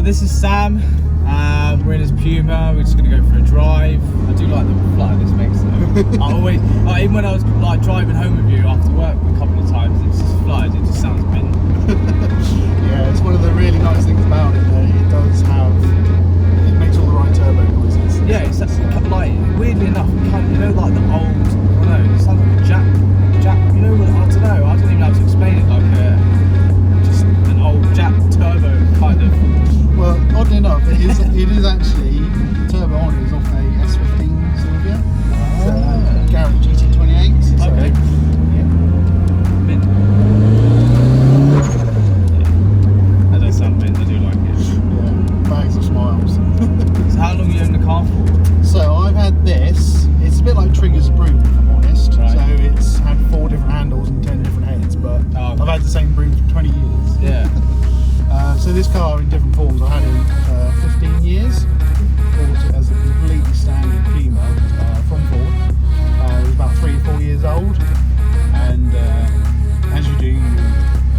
this is Sam. We're in his Puma. We're just gonna go for a drive. I do like the flight this makes. I always, even when I was like driving home with you after work a couple of times, it's just flies. It just sounds mint. Yeah, it's one of the really nice things about it. That it does have. It makes all the right turbo noises. Yeah, it's like weirdly enough, you know, like the old. I don't know. It sounds like a Jack. You know what? I don't know. I don't even know how to explain it. Like just an old Jack turbo kind of. Well, oddly enough, it is actually the turbo on it is off a S15 Sylvia. It's a Garrett GT28. So, okay. Yeah. Mint. Yeah. That does sound mint. I do like it. Yeah. Bags of smiles. So how long have you owned the car for? So I've had this. It's a bit like Trigger's broom, if I'm honest. Right. So it's had 4 different handles and 10 different heads, but Oh, okay. I've had the same broom for 20 years. Yeah. So this car in different forms, I've had it 15 years. Bought it as a completely standard Puma from Ford. It was about 3 or 4 years old, and as you do, you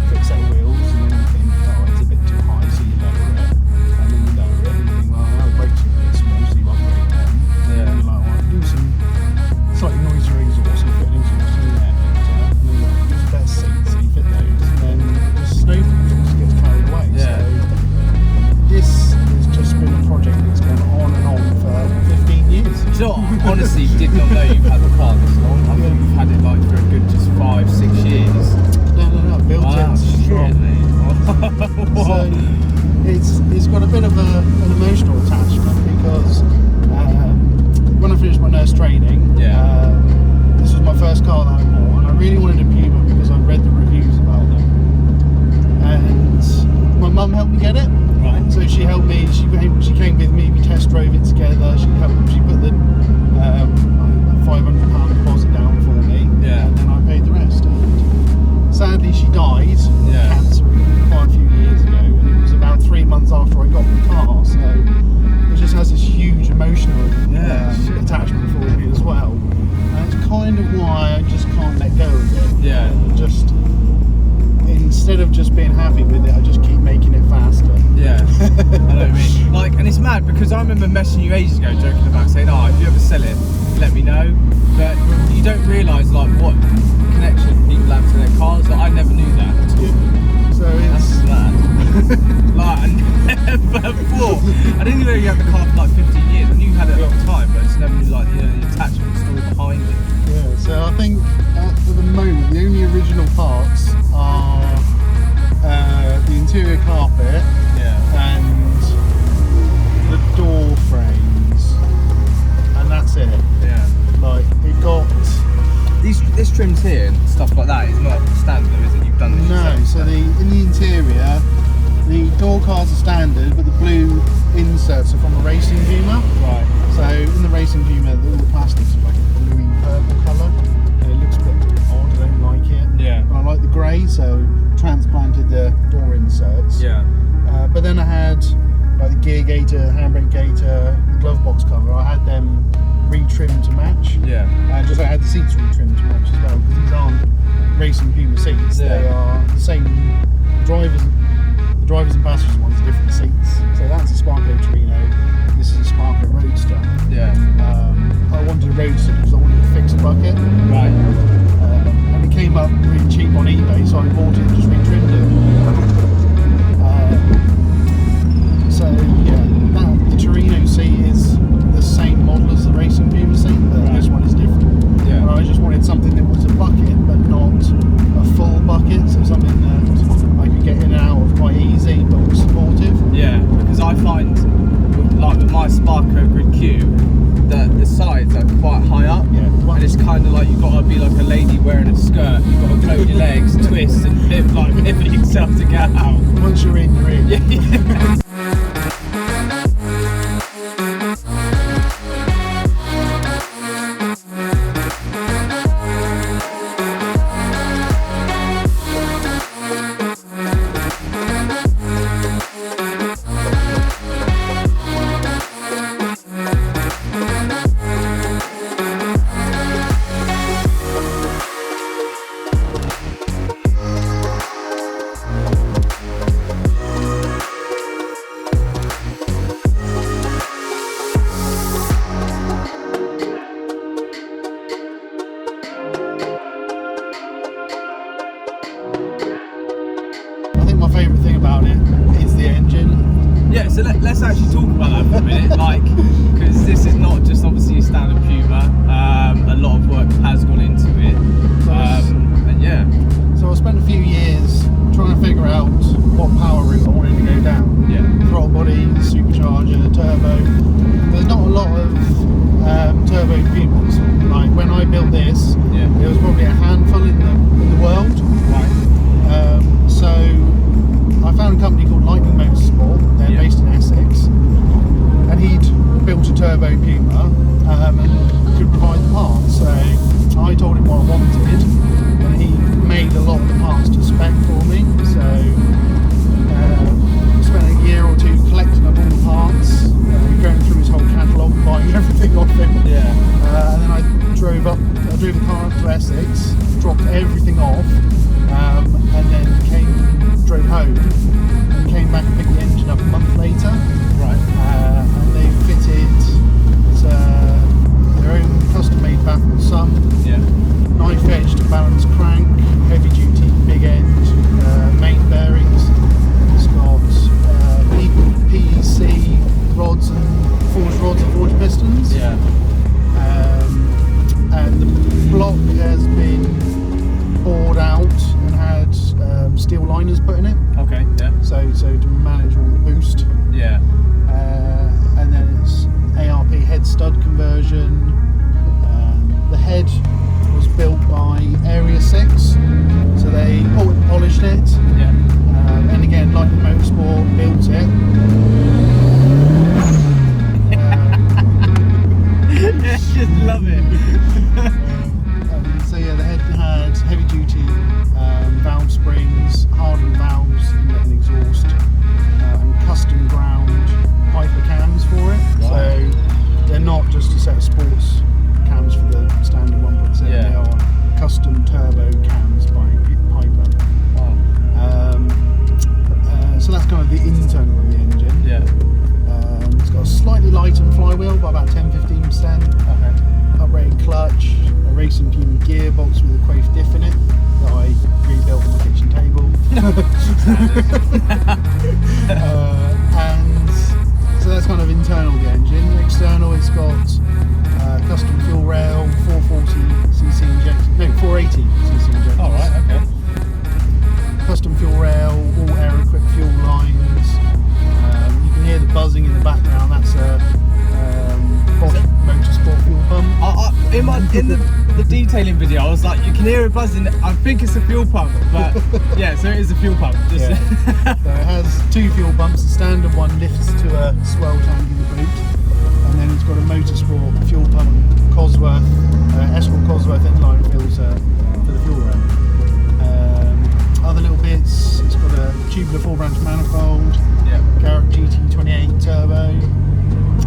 fix set wheels, and then you think, oh, it's a bit too high, so you lower it, and then you lower it, and you think, well, now the brakes are a bit small, so you upgrade them. Yeah. And you're like, well, do some slightly noisier exhaust and fit an exhaust in there, and then you use a better seat, so you fit those, and then the snowfall just gets carried away. Yeah. So this has just been a project that's gone on and on for 15 years. Do you know what? I honestly did not know you've had the car this long. I thought you've had it like for a good just 5-6 years. No, built Wow, it strong. shit, mate. So it's got a bit of an emotional attachment because when I finished my nurse training, this was my first car that I bought, and I really wanted a Puma because I read the reviews about them. And my mum helped me get it. Right. So she helped me. She came with me. We test drove it together. She put the £500 deposit down for me. Yeah. And then I paid the rest. And sadly, she died of cancer quite a few years ago, and it was about 3 months after I got the car. So it just has this huge emotional attachment for me as well. And it's kind of why I just can't let go of it. Yeah. Just instead of just being happy with it, I just keep making it faster. Yeah, I know what I mean. Like, and it's mad because I remember messaging you ages ago, joking about saying, "Oh, if you ever sell it, let me know." But you don't realise like what connection people have to their cars. Like, I never knew that at all. So That's it's mad. Like, I never thought. I didn't even know you had the car for like 15 years. I knew you had it a long time, but I just never knew like the attachment story behind it. yeah. So I think at the moment the only original parts are the interior carpet and the door frames, and that's it. Yeah. Like it got This trims here and stuff like that is not standard, though, is it? You've done this yourself. so in the interior, the door cards are standard, but the blue inserts are from a racing Puma. Right. So in the racing Puma, all the plastics are like a bluey purple colour, and it looks a bit odd. I don't like it. Yeah. But I like the grey, so transplanted the door inserts. Yeah. But then I had like the gear gaiter, handbrake gaiter, the glove box cover. I had them retrimmed to match. Yeah. And just I had the seats retrimmed to match as well, because these aren't racing Puma seats. Yeah. They are the same. The drivers and passengers ones are different seats. So that's a Sparko Torino. This is a Sparko Roadster. Yeah. I wanted a Roadster because I wanted to fix a bucket. Right. And it came up really cheap on eBay, so I bought it and just retrimmed it. So yeah, the Torino seat is the same model as the racing Puma seat, but this one is different. Yeah. And I just wanted something that was a bucket, but not a full bucket, so something that I could get in and out of quite easy, but was supportive. Yeah, because I find, like with my Sparko Grid Q, that the sides are quite high up. Yeah. And it's kind of like you've got to be like a lady wearing a skirt. You've got to close your legs, twist, and pivot yourself to get out. Once you're in, you're in. Yeah. let's actually talk about that for a minute, like, because this is not just obviously a standard Puma. A lot of work has gone into it, and yeah. So I spent a few years trying to figure out what power route I wanted to go down. Yeah. Throttle body, supercharger, turbo. There's not a lot of turbo Pumas. Like when I built this, there was probably a handful in the world. Right. So I found a company called Lightning Motorsport. They're based in Essex, and he'd built a turbo Puma and could provide the parts. So I told him what I wanted, and he made a lot of the parts to spec for me. So spent a year or two collecting up all the parts, going through his whole catalogue, buying everything off him. Yeah. And then I drove the car up to Essex, dropped everything off, and then drove home, and came back and picked the engine up a month later. Right. And they fitted their own custom-made baffle sump, knife edge to balance crank, heavy duty big end, main bearings. It's got PEC rods and forged pistons. Yeah. And the block has been bored out and had steel liners put in it. Okay. Yeah. So to manage all the boost. Yeah. And then it's ARP head stud conversion. The head was built by Area 6, so they polished it. Yeah. And again, Lightning Motorsport built it. Just love it. So yeah, the head had heavy duty valve springs, hardened valves, inlet and exhaust, and custom ground Piper cams for it. Wow. So they're not just a set of sports cams for the standard 1.7. Yeah. They are custom turbo cams by Piper. Wow. So that's kind of the internal of the engine. Yeah. It's got a slightly lightened flywheel by about 10-15%. Okay. Uprated clutch, a racing Puma gearbox with a Quaife diff in it that I rebuilt on my kitchen table. And so that's kind of internal the engine. External, it's got custom fuel rail, 440cc injection, no, 480cc injection. All right. Okay. Custom fuel rail, all air-equipped fuel lines. You can hear the buzzing in the background. That's a Bosch Motorsport fuel pump. In the detailing video, I was like, you can hear it buzzing. I think it's a fuel pump, but yeah, so it is a fuel pump. Just So it has two fuel pumps. The standard one lifts to a swell tank in the boot, and then it's got a Motorsport fuel pump, Cosworth, Escort Cosworth inline filter for the fuel rail. Other little bits, it's got a tubular 4-branch manifold, Garrett GT28 turbo,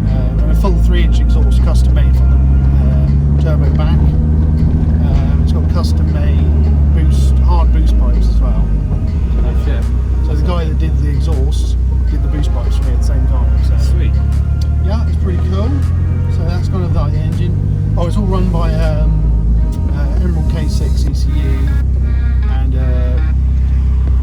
and a full 3-inch exhaust custom made from the turbo back. It's got custom made hard boost pipes as well. Oh shit. So the guy that did the exhaust did the boost pipes for me at the same time. So Sweet. yeah, it's pretty cool. So that's kind of like the engine. Oh, it's all run by Emerald K6 ECU and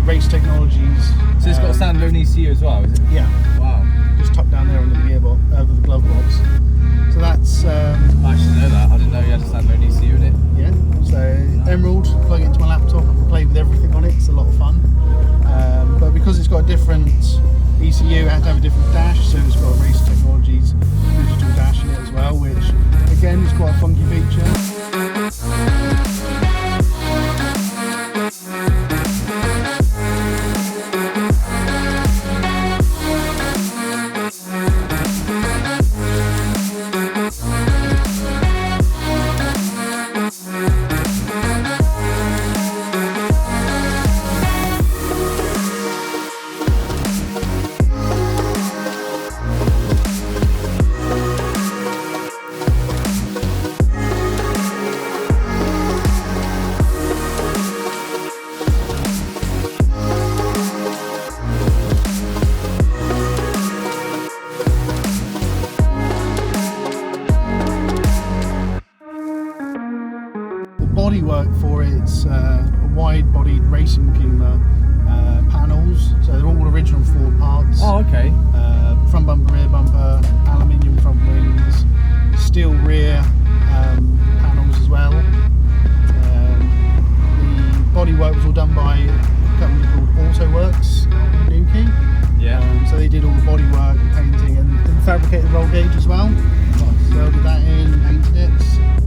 Race Technologies. So it's got a standalone ECU as well, is it? Yeah. Wow. Just tucked down there under the gearbox, over the glove box. So that's I actually know that. I didn't know you had a standalone ECU in it. yeah. So Emerald, plug it into my laptop, play with everything on it. It's a lot of fun. But because it's got a different ECU, it had to have a different dash. So it's got a Race Technologies digital dash in it as well, which again is quite a funky feature. Bodywork for it's a wide-bodied racing Puma panel panels, so they're all original Ford parts. Oh, okay. Front bumper, rear bumper, aluminium front wings, steel rear panels as well. The bodywork was all done by a company called AutoWorks out in Newquay. Yeah. So they did all the bodywork, the painting, and fabricated roll gauge as well. So welded that in, painted it.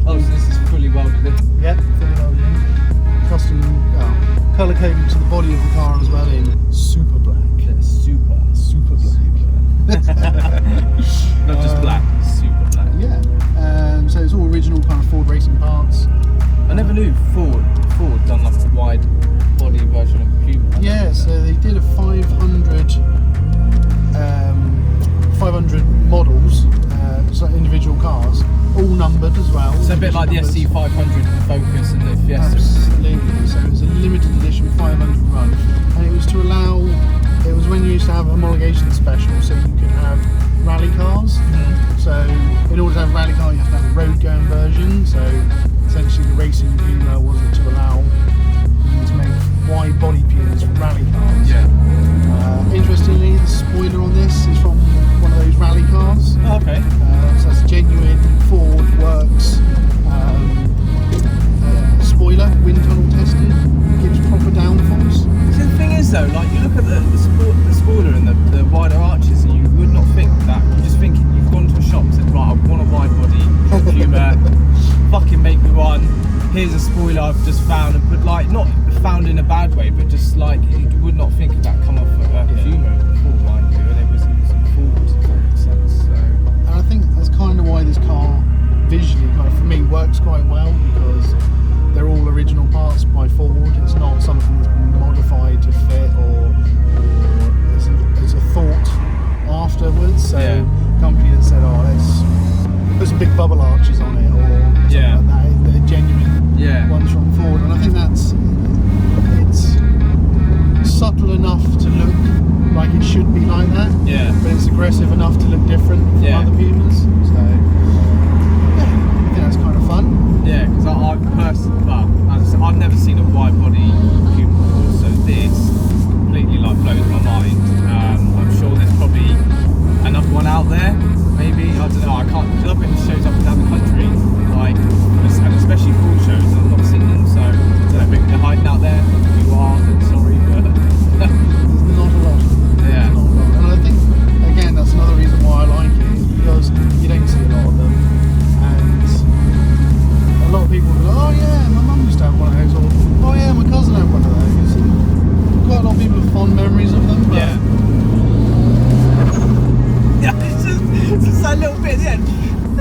Oh, so this is fully welded in. Yep, fully welded in. Custom colour coded to the body of the car as well in super black. Yeah, super black. Not just black, super black. Yeah. So it's all original kind of Ford racing parts. I never knew Ford done like a wide body version of the Puma. Yeah, so they did a 500 models, so individual cars, all numbered as well. So a bit like the SC500 and the Focus and the Fiesta. Absolutely. So it was a limited edition 500 run, and it was to allow. It was when you used to have homologation special, so you could have rally cars. Mm-hmm. So in order to have a rally car, you have to have a road going version. So essentially, the racing Puma wasn't to allow you to make wide body Pumas for rally cars. Yeah. Interestingly, the spoiler on this is from one of those rally cars. Oh, okay. So it's a genuine Ford Works spoiler, wind tunnel tested, gives proper downforce. So the thing is though, like you look at the spoiler and the wider arches, and you would not think that. You just think you've gone to a shop and said, right, I want a wide body Puma, fucking make me one. Here's a spoiler I've just found, and put like not found in a bad way, but just like you would not think of that come off a Puma before, like when it was a Ford, if that makes sense. So. And I think that's kind of why this car visually, kind of for me, works quite well, because they're all original parts by Ford. It's not something that's been modified to fit or as a thought afterwards. So a company that said, oh, let's put some big bubble arches on it or something like that. They're genuine ones from Ford, and I think it's subtle enough to look like it should be like that. Yeah. But it's aggressive enough to look different from other Pumas. So I think that's kind of fun. Yeah, because I've personally, I've never seen a wide body Puma before, so this completely like blows my mind. I'm sure there's probably another one out there, maybe, I don't know, I can't, because I've been to shows up and down the country, like, and especially Ford shows, and I've not seen them, so I don't know, maybe they're hiding out there. If you are, then sorry, but not a lot. Yeah. Not a lot. And I think, again, that's another reason why I like it, is because you don't see a lot of them, and a lot of people go, oh yeah, my mum used to have one of those, or oh yeah, my cousin had one of those. And quite a lot of people have fond memories of them. But yeah, it's just that little bit at the end. I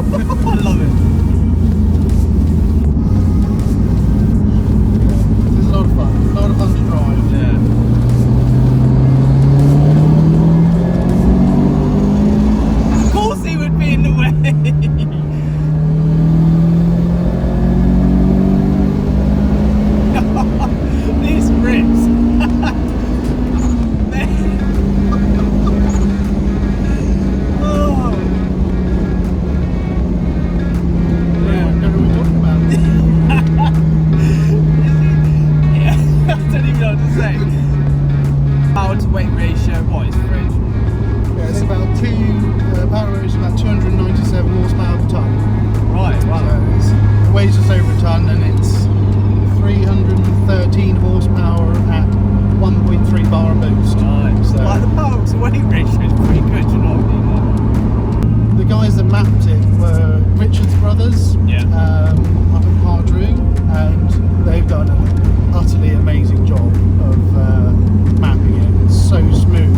love it. It's a lot of fun to drive. Yeah. Of course he would be in the way. These rips. Power to weight ratio, what is the ratio? Yeah, it's about power ratio is about 297 horsepower per tonne. Right, wow. So it weighs just over a tonne, and it's 313 horsepower at 1.3 bar boost. Right. So like the power to weight ratio is pretty good, you know what I mean? The guys that mapped it were Richard's brothers, up at Pardrew, and they've done an utterly amazing job of mapping it. It's so smooth.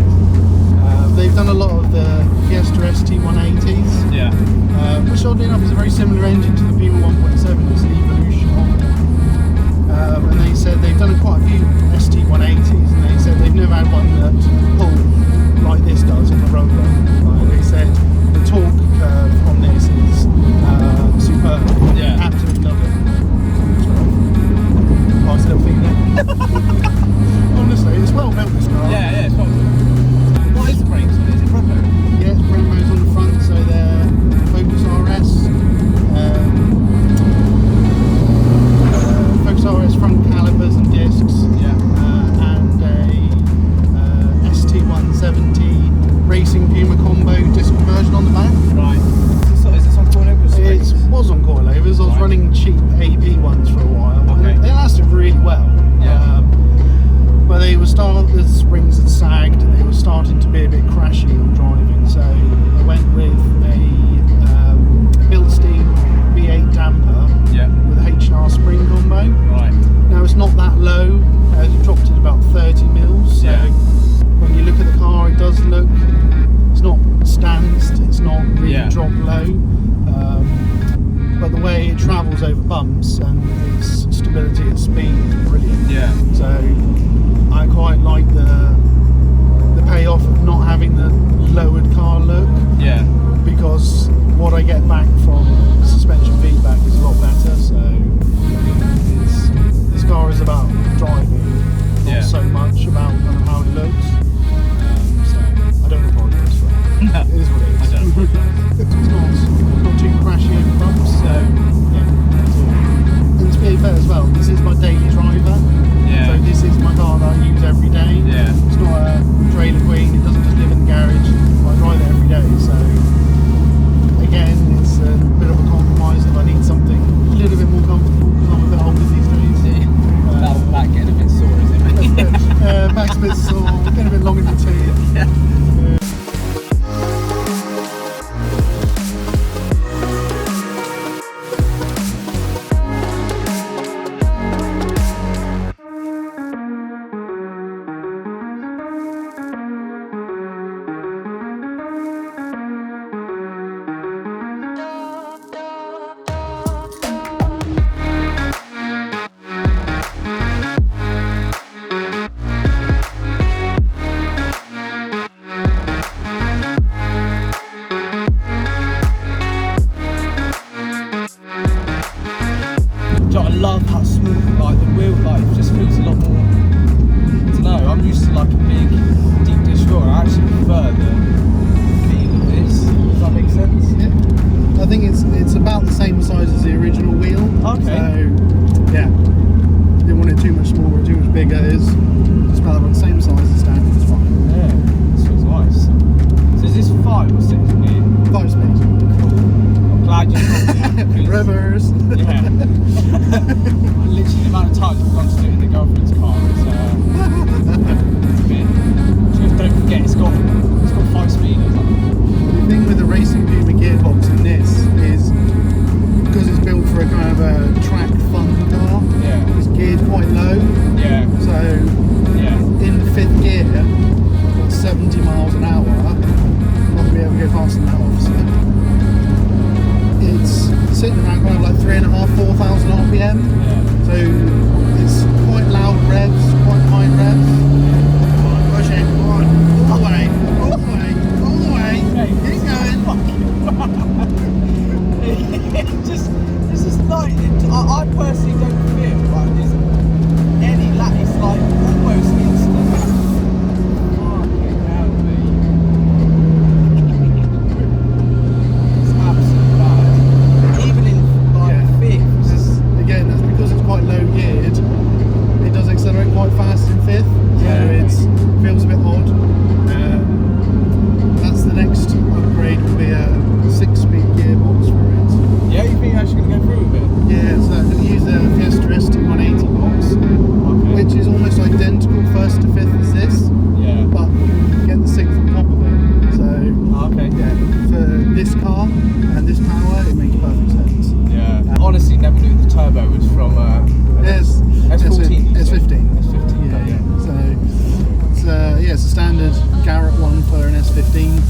They've done a lot of the Fiesta ST180s, which oddly enough is a very similar engine to the Puma 1.7. It's the evolution of it. And they said they've done quite a few ST180s, and they said they've never had one that pulled like this does on the roller. They said the torque curve on this is superb. Absolutely love it. Nice little starting to be a bit crashy on driving, so I went with a Bilstein V8 damper with a H&R spring combo. Right. Now it's not that low, it dropped it about 30 mils, so when you look at the car it does look, it's not stanced, it's not really drop low, but the way it travels over bumps and its stability at speed is brilliant. Yeah. So I quite like the payoff of not having the lowered car look. Yeah. Because what I get back from suspension feedback is a lot better. So this car is about driving, not so much about how it looks. So I don't apologise for that. No. It is what it is. I don't apologise. It's not too crashy over bumps. So yeah, that's all. And to be fair as well, this is my daily driver. Yeah. So this is my car that I use every day. Yeah. It's not a trailer queen, it doesn't just live in the garage, I drive it every day, so again, it's a bit of a compromise if I need something a little bit more comfortable because I'm a bit older these days. That getting a bit sore, is it, mate? Back's a bit sore, getting a bit long in the teeth. Yeah. I love how smooth, like the wheel, like it just feels a lot more. I don't know. I'm used to like a big, deep dish wheel. I actually prefer the feel of this. Does that make sense? Yeah. I think it's about the same size as the original wheel. Okay. So yeah, didn't want it too much smaller or too much bigger. It's just about the same size as standard. It's fine. Yeah, this feels nice. So is this 5 or 6 gear? 5 speed. Cool. I'm glad you told me. Reverse. Yeah. Literally the amount of times I've gone to do it in the girlfriend's car is a bit. Just don't forget it's got 5 speeders. The thing with the racing Puma gearbox in this is because it's built for a kind of a track fun car. Yeah. It's geared quite low. Yeah. So in 5th gear, at 70 miles an hour, not going to be able to go faster than that, obviously. It's sitting around kind of like 3,500–4,000 RPM. Yeah. So it's quite loud revs, quite high revs. Come on, push it, come on, all the way, all the way, all the way. Hey, Keep going. it's just like, I personally don't feel like there's any lag. It's like almost instant. Fucking hell, mate. It's absolutely bad. Even in like 5th. Again, that's because it's quite low geared. It does accelerate quite fast in 5th, so it feels a bit odd. That's the next upgrade, will be a 6-speed gearbox for it. Yeah, you think you're actually going to go through with it? Yeah, so I'm going to use the Fiesta ST180 box, which is almost identical 1st to 5th as this, but you get the 6th on top of it. So yeah, for this car and this power, it makes perfect sense. Yeah. Honestly, never knew the turbo was from S14. S15. S15. Yeah. So it's a standard Garrett one for an S15.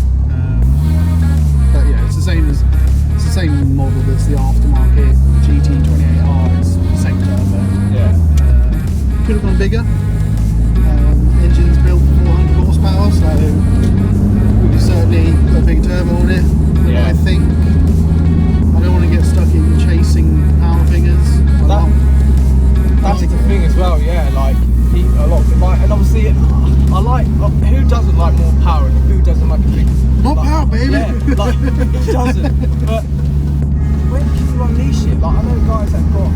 But yeah, it's the same model that's the aftermarket GT28R. It's the same turbo. Yeah. Could have gone bigger. Engine's built for 400 horsepower, so we could certainly put a big turbo on it. But I think I don't want to get stuck in chasing power figures. That's the thing as well, yeah. Like a lot of like, and obviously I like who doesn't like more power and who doesn't like a big more power, baby. Yeah, like who doesn't? But when can you unleash it? Like I know guys that got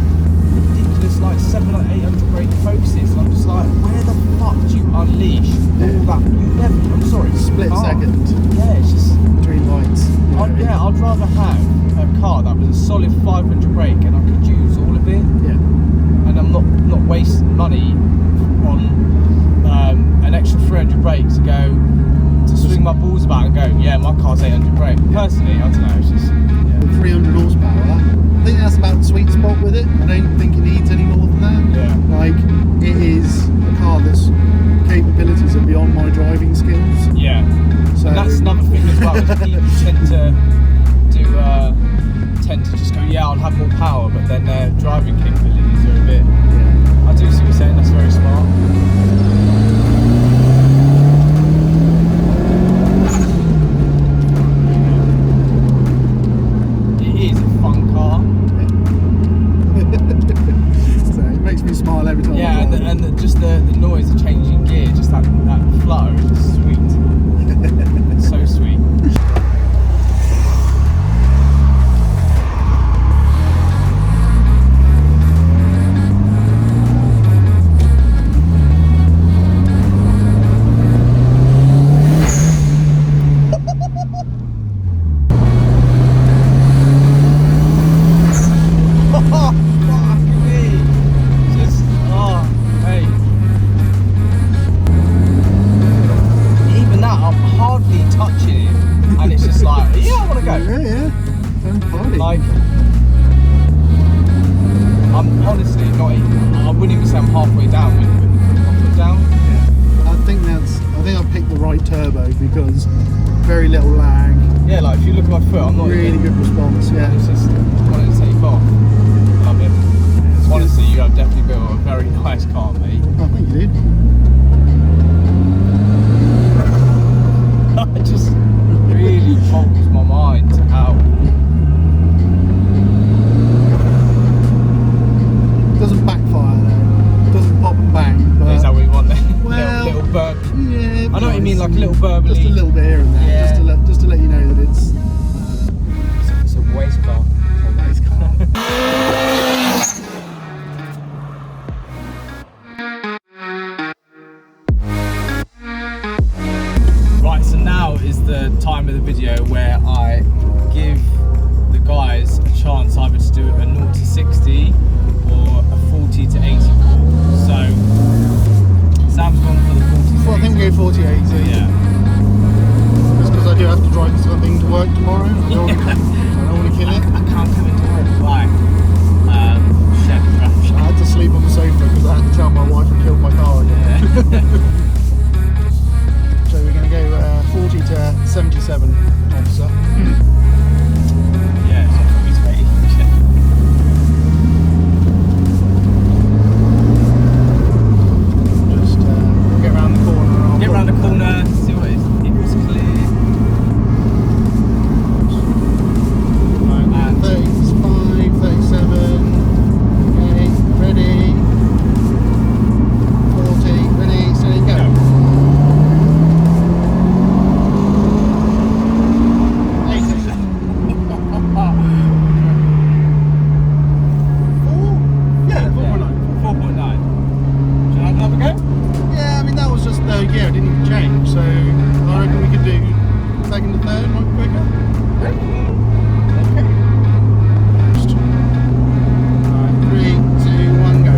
ridiculous like 700 or 800 brake focuses, and I'm just like, where the fuck do you unleash all that? You never. I'm sorry, Split second. Yeah, it's just between lights. I'd rather have a car that was a solid 500 brake and I could use all of it. Yeah. And I'm not wasting money on an an extra 300 brake to go to swing my balls about and go, yeah, my car's 800 brake. Personally, I don't know, it's just, With 300 horsepower, I think that's about the sweet spot with it. I don't think it needs any more than that. yeah. Like, it is a car that's capabilities are beyond my driving skills. Yeah. So And that's another thing as well, is people tend to just go, yeah, I'll have more power, but then their driving capabilities are a bit, yeah. I do see what you're saying, that's very smart. It is a fun car. So it makes me smile every time. Yeah, I drive. and just the noise of changing gear, just that flutter is sweet. It's so sweet. Like, I'm honestly not even, I wouldn't even say I'm halfway down with the foot down. Yeah. I think I picked the right turbo because very little lag. Yeah, like if you look at my foot, I'm not really even, good response. Yeah, it's just wanting to take off. Love it. Yeah, Honestly, you have definitely built a very nice car, mate. I think you did. It just really boggles my mind how. Doesn't backfire though. Doesn't pop and bang. But Is that what you want there? well, little burp. Yeah. I know what you mean, like a little burbly. Just a little bit here and there. Yeah. Just to let you know that it's It's a waste car. a nice car. Right, so now is the time of the video where I give the guys a chance either to do a 0 to 60 or a 40 to 80 call. So Sam's gone for the 40 to Well, I think 80. we go 40 80. Yeah. Just because I do have to drive something to work tomorrow. I don't want to kill it. I can't come into work. Why? Shed crash. I had to sleep on the sofa because I had to tell my wife I killed my car again. Yeah. So we're going to go 40 to 77 officer. Yeah, it's 40 to 80. Just get around the corner. And I'll Get put- around the corner, see what it is. It was clear. Right, 35, 37. Okay, ready. 40, ready, steady, go. Yeah, 4.9. 4.9. Should I have another go? Yeah, I mean that was just third gear, it didn't even change, so I reckon we could do second to third, much quicker. Okay. Alright, 3, 2, 1, go.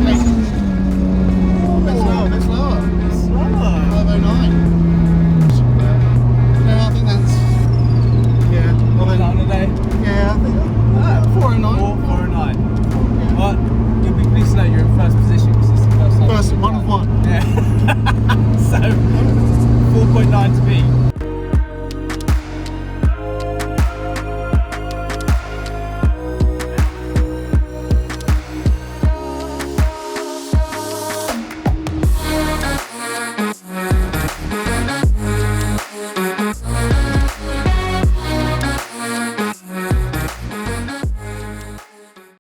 Hey. Oh, a bit slower, a bit slower. Slower. 509. No, I think that's, yeah, well Well, then, on the day. yeah, I think, 409. 409. Well, you'll be pleased to know you're in first position because it's the first time. First, one of one. Yeah. So, 4.9 to beat.